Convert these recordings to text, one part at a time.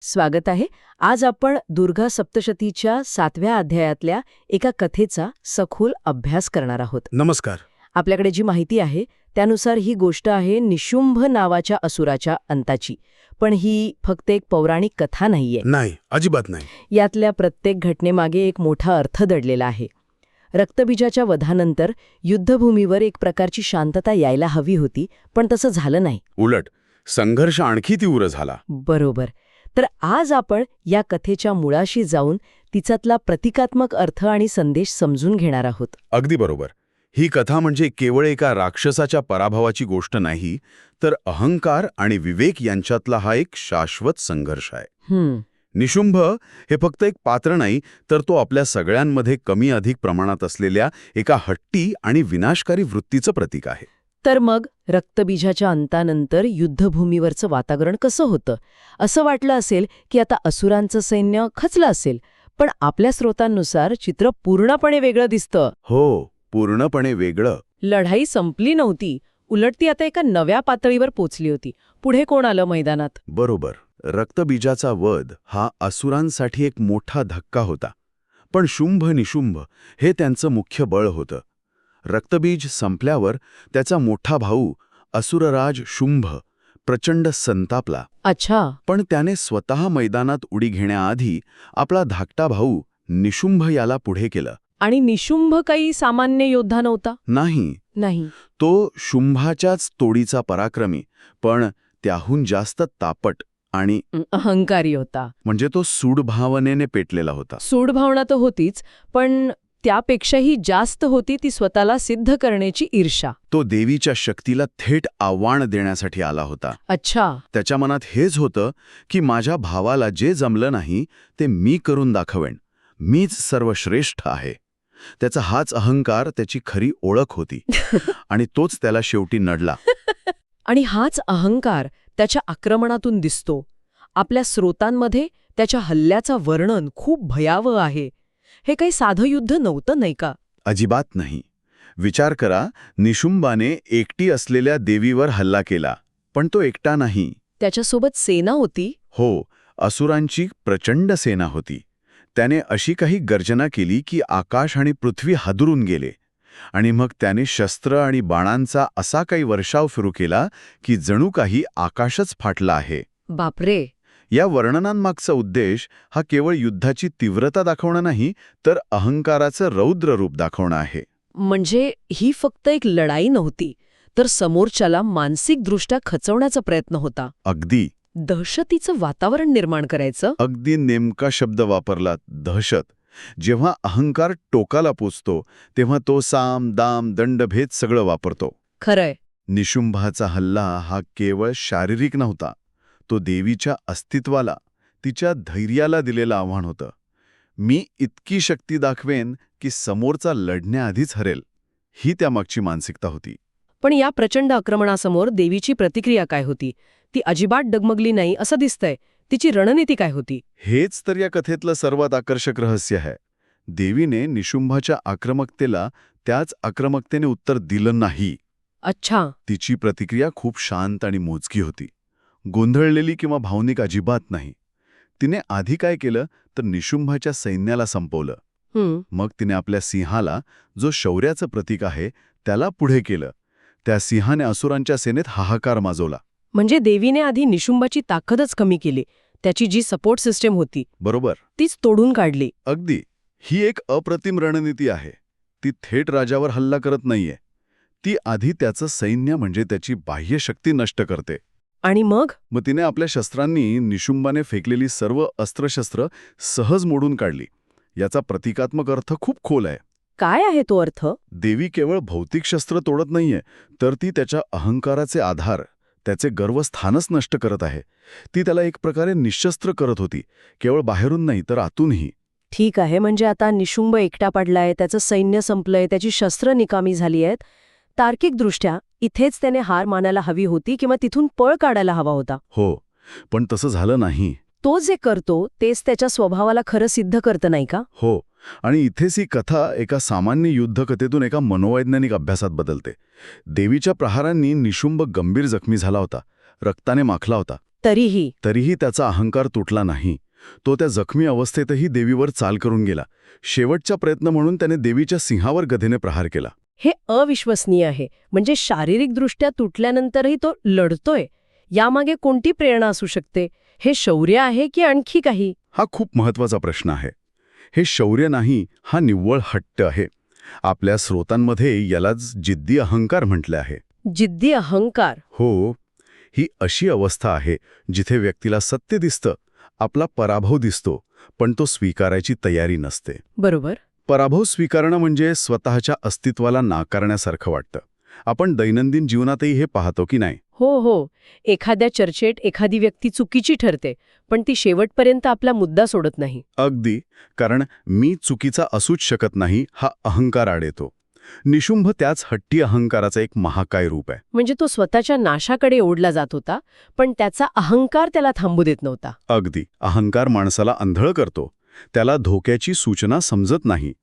स्वागत आहे. आज आपण दुर्गा सप्तशतीच्या 7व्या अध्यायातल्या एका कथेचा सखोल अभ्यास करणार आहोत. नमस्कार. आपल्याकडे जी माहिती आहे त्यानुसार ही गोष्ट आहे निशुंभ नावाच्या असुराच्या अंताची. पण ही फक्त एक पौराणिक कथा नाहीये. नाही, अजिबात नाही. यातल्या प्रत्येक घटनेमागे एक मोठा अर्थ दडलेला आहे. रक्तबीजाच्या वधानंतर युद्धभूमीवर एक प्रकारची शांतता यायला हवी होती, पण तसं झालं नाही. उलट संघर्ष आणखी तीव्र झाला. बरोबर. तर आज आपण या कथेच्या मुळाशी जाऊन तिच्यातला प्रतिकात्मक अर्थ आणि संदेश समजून घेणार आहोत. अगदी बरोबर. ही कथा म्हणजे केवळ एका राक्षसाच्या पराभवाची गोष्ट नाही, तर अहंकार आणि विवेक यांच्यातला हा एक शाश्वत संघर्ष आहे. निशुंभ हे फक्त एक पात्र नाही, तर तो आपल्या सगळ्यांमध्ये कमी अधिक प्रमाणात असलेल्या एका हट्टी आणि विनाशकारी वृत्तीचं प्रतीक आहे. तर मग रक्तबीजाच्या अंतानंतर युद्धभूमीवरचं वातावरण कसं होतं? असं वाटलं असेल की आता असुरांचं सैन्य खचलं असेल, पण आपल्या स्रोतांनुसार चित्र पूर्णपणे वेगळं दिसतं. हो, पूर्णपणे वेगळं. लढाई संपली नव्हती, उलट ती आता एका नव्या पातळीवर पोचली होती. पुढे कोण आलं मैदानात? बरोबर. रक्तबीजाचा वध हा असुरांसाठी एक मोठा धक्का होता. पण शुंभ निशुंभ हे त्यांचं मुख्य बळ होतं. रक्तबीज संपल्यावर त्याचा मोठा भाऊ असुरराज शुंभ प्रचंड संतापला. अच्छा. पण त्याने स्वतः मैदानात उडी घेण्याआधी आपला धाकटा भाऊ निशुंभ याला पुढे केलं. आणि निशुंभ काही सामान्य योद्धा नव्हता? नाही. तो शुंभाच्याच तोडीचा पराक्रमी, पण त्याहून जास्त तापट आणि अहंकारी होता. म्हणजे तो सूडभावनेने पेटलेला होता. सूडभावना तर होतीच, पण त्यापेक्षाही जास्त होती ती स्वतःला सिद्ध करण्याची ईर्ष्या. तो देवीच्या शक्तीला थेट आव्हान देण्यासाठी आला होता. अच्छा. त्याच्या मनात हेच होतं की माझ्या भावाला जे जमलं नाही ते मी करून दाखवेन, मीच सर्वश्रेष्ठ आहे. त्याचा हाच अहंकार त्याची खरी ओळख होती. आणि तोच त्याला शेवटी नडला. आणि हाच अहंकार त्याच्या आक्रमणातून दिसतो. आपल्या स्रोतांमध्ये त्याच्या हल्ल्याचा वर्णन खूप भयावह आहे. हे काही साधं युद्ध नव्हतं, नाही का? अजिबात नाही. विचार करा, निशुंभाने एकटी असलेल्या देवीवर हल्ला केला, पण तो एकटा नाही. त्याच्यासोबत सेना होती. हो, असुरांची प्रचंड सेना होती. त्याने अशी काही गर्जना केली की आकाश आणि पृथ्वी हादरून गेले. आणि मग त्याने शस्त्र आणि बाणांचा असा काही वर्षाव सुरू केला की जणू काही आकाशच फाटला आहे. बापरे. या वर्णनांमागचा उद्देश हा केवळ युद्धाची तीव्रता दाखवणं नाही, तर अहंकाराचं रौद्र रूप दाखवणं आहे. म्हणजे ही फक्त एक लढाई नव्हती, तर समोरच्याला मानसिकदृष्ट्या खचवण्याचा प्रयत्न होता. अगदी. दहशतीचं वातावरण निर्माण करायचं. अगदी नेमका शब्द वापरला, दहशत. जेव्हा अहंकार टोकाला पोचतो तेव्हा तो साम दाम दंडभेद सगळं वापरतो. खरंय. निशुंभाचा हल्ला हा केवळ शारीरिक नव्हता, तो देवीच्या अस्तित्वाला, तिच्या धैर्याला दिलेलं आव्हान होतं. मी इतकी शक्ती दाखवेन की समोरचा लढण्याआधीच हरेल, ही त्यामागची मानसिकता होती. पण या प्रचंड आक्रमणासमोर देवीची प्रतिक्रिया काय होती? ती अजिबात डगमगली नाही असं दिसतंय. तिची रणनीती काय होती? हेच तर या कथेतलं सर्वात आकर्षक रहस्य आहे. देवीने निशुंभाच्या आक्रमकतेला त्याच आक्रमकतेने उत्तर दिलं नाही. अच्छा. तिची प्रतिक्रिया खूप शांत आणि मोजकी होती. गोंधळलेली किंवा भावनिक अजिबात नाही. तिने आधी काय केलं तर निशुंभाच्या सैन्याला संपवलं. मग तिने आपल्या सिंहाला, जो शौर्याचं प्रतीक आहे, त्याला पुढे केलं. त्या सिंहाने असुरांच्या सेनेत हाहाकार माजवला. म्हणजे देवीने आधी निशुंभाची ताकदच कमी केली. त्याची जी सपोर्ट सिस्टीम होती बरोबर, तीच तोडून काढली. अगदी. ही एक अप्रतिम रणनीती आहे. ती थेट राजावर हल्ला करत नाहीये. ती आधी त्याचं सैन्य म्हणजे त्याची बाह्य शक्ती नष्ट करते. आणि मग तिने आपल्या शस्त्रांनी निशुंभाने फेकलेली सर्व अस्त्रशस्त्र सहज मोडून काढली. याचा प्रतिकात्मक अर्थ खूप खोल आहे. काय आहे तो अर्थ? देवी केवळ भौतिक शस्त्र तोडत नाहीये, तर ती त्याच्या अहंकाराचे आधार, त्याचे गर्वस्थानच नष्ट करत आहे. ती त्याला एक प्रकारे निशस्त्र करत होती, केवळ बाहेरून नाही तर आतूनही. ठीक आहे. म्हणजे आता निशुंभ एकटा पडलाय, त्याचं सैन्य संपलंय, त्याची शस्त्र निकामी झाली आहेत. तार्किकदृष्ट्या इथेच त्याने हार मानायला हवी होती किंवा तिथून पळ काढायला हवा होता. हो, पण तसं झालं नाही. तो जे करतो तेच त्याच्या स्वभावाला खरं सिद्ध करतं, नाही का? हो. आणि इथेच ही कथा एका सामान्य युद्धकथेतून एका मनोवैज्ञानिक अभ्यासात बदलते. देवीच्या प्रहारांनी निशुंभ गंभीर जखमी झाला होता, रक्ताने माखला होता. तरीही त्याचा अहंकार तुटला नाही. तो त्या जखमी अवस्थेतही देवीवर चाल करून गेला. शेवटचा प्रयत्न म्हणून त्याने देवीच्या सिंहावर गदेने प्रहार केला. हे अविश्वसनीय आहे. म्हणजे शारीरिकदृष्ट्या तुटल्यानंतरही तो लढतोय. यामागे कोणती प्रेरणा असू शकते? हे शौर्य आहे की आणखी काही? हा खूप महत्वाचा प्रश्न आहे. हे शौर्य नाही, हा निव्वळ हट्ट आहे. आपल्या स्रोतांमध्ये यालाच जिद्दी अहंकार म्हटले आहे. जिद्दी अहंकार. हो, ही अशी अवस्था आहे जिथे व्यक्तीला सत्य दिसतं, आपला पराभव दिसतो, पण तो स्वीकारायची तयारी नसते. बरोबर. पराभव स्वीकारणं म्हणजे स्वतःच्या अस्तित्वाला नाकारण्यासारखं वाटतं. आपण दैनंदिन जीवनातही हे पाहतो की नाही? हो. एखाद्या चर्चेत एखादी व्यक्ती चुकीची ठरते, पण ती शेवटपर्यंत आपला मुद्दा सोडत नाही. अगदी. कारण मी चुकीचा असूच शकत नाही हा अहंकार आड येतो. निशुंभ त्याच हट्टी अहंकाराचं एक महाकाय रूप आहे. म्हणजे तो स्वतःच्या नाशाकडे ओढला जात होता, पण त्याचा अहंकार त्याला थांबू देत नव्हता. अगदी. अहंकार माणसाला अंधळ करतो. त्याला धोक्याची सूचना समजत नाही.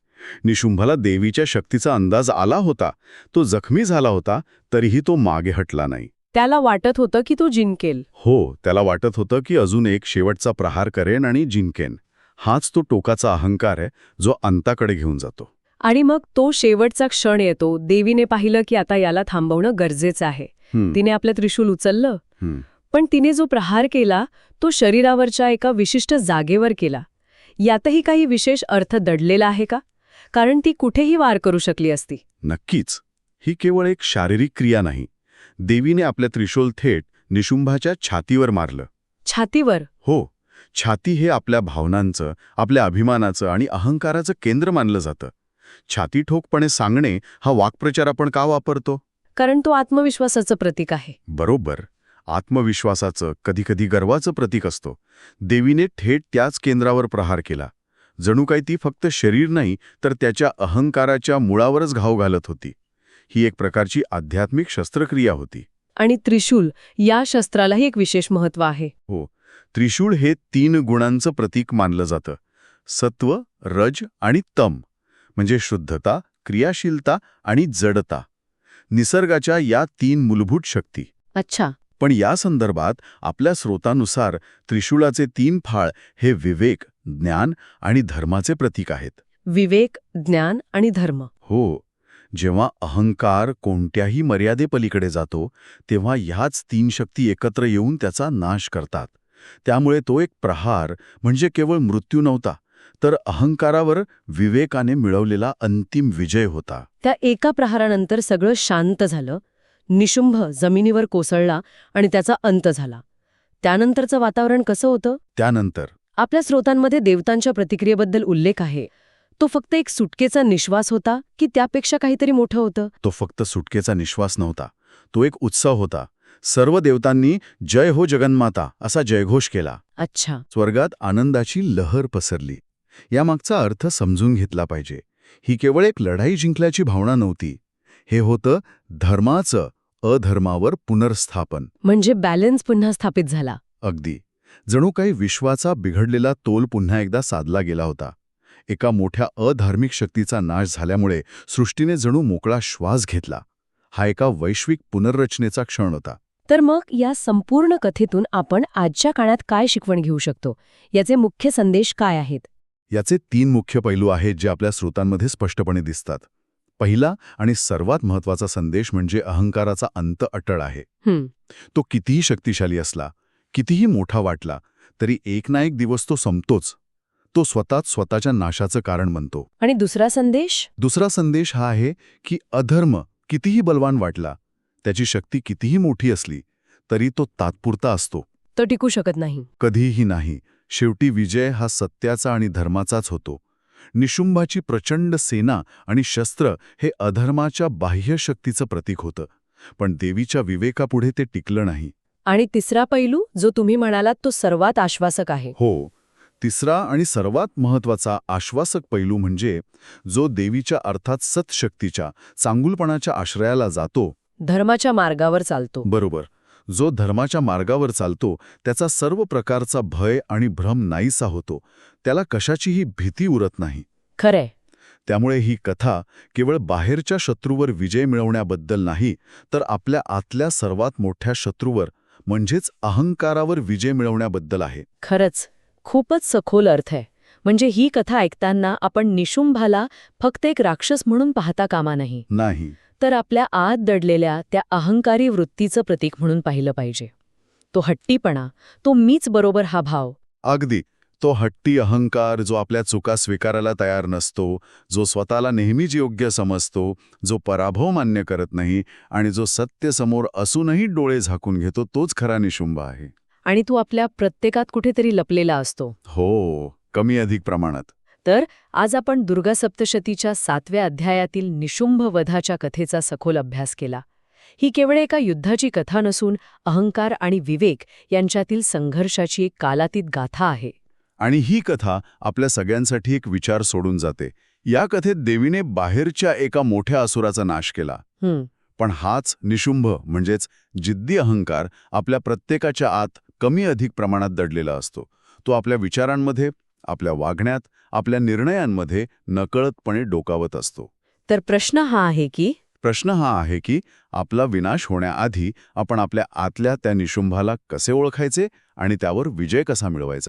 निशुंभला देवीच्या शक्तीचा अंदाज आला होता. तो जखमी झाला होता, तरीही तो मागे हटला नाही. त्याला वाटत होतं की तो जिंकेल. हो, त्याला वाटत होतं की अजून एक शेवटचा प्रहार करेन आणि जिंकेन. हाच तो टोकाचा अहंकार आहे जो अंताकडे घेऊन जातो. आणि मग तो शेवटचा क्षण येतो. देवीने पाहिलं की आता याला थांबवणं गरजेचं आहे. तिने आपलं त्रिशूल उचललं, पण तिने जो प्रहार केला तो शरीरावरच्या एका विशिष्ट जागेवर केला. यातही काही विशेष अर्थ दडलेला आहे का? कारण ती कुठेही वार करू शकली असती. नक्कीच. ही केवळ एक शारीरिक क्रिया नाही. देवीने आपल्या त्रिशूल थेट निशुंभाच्या छातीवर मारलं. छातीवर? हो. छाती हे आपल्या भावनांचं, आपल्या अभिमानाचं आणि अहंकाराचं केंद्र मानलं जातं. छाती ठोकपणे सांगणे हा वाक्प्रचार आपण का वापरतो? कारण तो आत्मविश्वासाचं प्रतीक आहे. बरोबर. आत्मविश्वासाचं, कधीकधी गर्वाचं प्रतीक असतो. देवीने थेट त्याच केंद्रावर प्रहार केला. जणू काही ती फक्त शरीर नाही तर त्याच्या अहंकाराच्या मुळावरच घाव घालत होती. ही एक प्रकारची आध्यात्मिक शस्त्रक्रिया होती. आणि त्रिशूल या शस्त्रालाही एक विशेष महत्त्व आहे. हो. त्रिशूळ हे 3 गुणांचं प्रतीक मानलं जातं. सत्व, रज आणि तम. म्हणजे शुद्धता, क्रियाशीलता आणि जडता. निसर्गाच्या या 3 मूलभूत शक्ती. अच्छा. पण या संदर्भात आपल्या स्रोतानुसार त्रिशूळाचे 3 फाळ हे विवेक, ज्ञान आणि धर्माचे प्रतीक आहेत. विवेक, ज्ञान आणि धर्म. हो. जेव्हा अहंकार कोणत्याही मर्यादेपलीकडे जातो तेव्हा ह्याच 3 शक्ती एकत्र येऊन त्याचा नाश करतात. त्यामुळे तो एक प्रहार म्हणजे केवळ मृत्यू नव्हता, तर अहंकारावर विवेकाने मिळवलेला अंतिम विजय होता. त्या एका प्रहारानंतर सगळं शांत झालं. निशुंभ जमिनीवर कोसळला आणि त्याचा अंत झाला. त्यानंतरचं वातावरण कसं होतं? त्यानंतर आपल्या स्रोतांमध्ये देवतांच्या प्रतिक्रियेबद्दल उल्लेख आहे. तो फक्त एक सुटकेचा निश्वास होता की त्यापेक्षा काहीतरी मोठं होतं? तो फक्त सुटकेचा निश्वास नव्हता. तो एक उत्सव होता. सर्व देवतांनी जय हो जगन्माता असा जयघोष केला. अच्छा. स्वर्गात आनंदाची लहर पसरली. यामागचा अर्थ समजून घेतला पाहिजे. ही केवळ एक लढाई जिंकल्याची भावना नव्हती. हे होतं धर्माचं अधर्मावर पुनर्स्थापन. म्हणजे बॅलन्स पुन्हा स्थापित झाला. अगदी. जणू काही विश्वाचा बिघडलेला तोल पुन्हा एकदा साधला गेला होता. एका मोठ्या अधार्मिक शक्तीचा नाश झाल्यामुळे सृष्टीने जणू मोकळा श्वास घेतला. हा एका वैश्विक पुनर्रचनेचा क्षण होता. तर मग या संपूर्ण कथेतून आपण आजच्या काळात काय शिकवण घेऊ शकतो? याचे मुख्य संदेश काय आहेत? याचे 3 मुख्य पैलू आहेत जे आपल्या स्रोतांमध्ये स्पष्टपणे दिसतात. पहिला आणि सर्वात महत्वाचा संदेश म्हणजे अहंकाराचा अंत अटळ आहे. तो कितीही शक्तिशाली असला, कितीही मोठा वाटला, तरी एक ना एक दिवस तो संपतोच. तो स्वतःच्या नाशाचं कारण बनतो. आणि दुसरा संदेश? दुसरा संदेश हा आहे की अधर्म कितीही बलवान वाटला, त्याची शक्ती कितीही मोठी असली, तरी तो तात्पुरता असतो. तो टिकू शकत नाही. कधीही नाही. शेवटी विजय हा सत्याचा आणि धर्माचाच होतो. निशुंभाची प्रचंड सेना आणि शस्त्र हे अधर्माच्या बाह्य शक्तीचं प्रतीक होतं. पण देवीच्या विवेकापुढे ते टिकलं नाही. आणि तिसरा पैलू जो तुम्ही म्हणालात तो सर्वात आश्वासक आहे. हो. तिसरा आणि सर्वात महत्वाचा आश्वासक पैलू म्हणजे जो देवीच्या अर्थात सतशक्तीच्या, चांगुलपणाच्या आश्रयाला जातो, धर्माच्या मार्गावर चालतो. बरोबर. जो धर्माच्या मार्गावर चालतो त्याचा सर्व प्रकारचा भय आणि भ्रम नाहीसा होतो. त्याला कशाचीही भीती उरत नाही. खरंय. त्यामुळे ही कथा केवळ बाहेरच्या शत्रूवर विजय मिळवण्याबद्दल नाही, तर आपल्या आतल्या सर्वात मोठ्या शत्रूवर म्हणजेच अहंकारावर विजय मिळवण्याबद्दल आहे. खरंच खूपच सखोल अर्थ आहे. म्हणजे ही कथा ऐकताना आपण निशुंभाला फक्त एक राक्षस म्हणून पाहता कामा नाही, तर आपल्या आत दडलेल्या त्या अहंकारी वृत्तीचं प्रतीक म्हणून पाहिलं पाहिजे. तो हट्टीपणा, तो मीच बरोबर हा भाव. अगदी. तो हट्टी अहंकार जो आपल्या चुका स्वीकारायला तयार नसतो, जो स्वतःला नेहमीच योग्य समजतो, जो पराभव मान्य करत नाही आणि जो सत्य समोर असूनही डोळे झाकून घेतो, तोच खरा निशुंभ आहे. आणि तो आपल्या प्रत्येकात कुठेतरी लपलेला असतो. हो, कमी अधिक प्रमाणात. तर आज आपण दुर्गा सप्तशतीच्या 7व्या अध्यायातील निशुंभ वधाच्या कथेचा सखोल अभ्यास केला. ही केवळ एका युद्धाची कथा नसून अहंकार आणि विवेक यांच्यातील संघर्षाची एक कालातीत गाथा आहे. आणि ही कथा आपल्या सगळ्यांसाठी एक विचार सोडून जाते. या कथेत देवीने बाहेरच्या एका मोठ्या असुराचा नाश केला, पण हाच निशुंभ म्हणजेच जिद्दी अहंकार आपल्या प्रत्येकाच्या आत कमी अधिक प्रमाणात दडलेला असतो. तो आपल्या विचारांमध्ये, आपल्या वागण्यात, आपल्या निर्णयांमध्ये नकळतपणे डोकावत असतो. तर प्रश्न हा आहे की आपला विनाश होण्याआधी आपण आपल्या आतल्या त्या निशुंभाला कसे ओळखायचे आणि त्यावर विजय कसा मिळवायचा.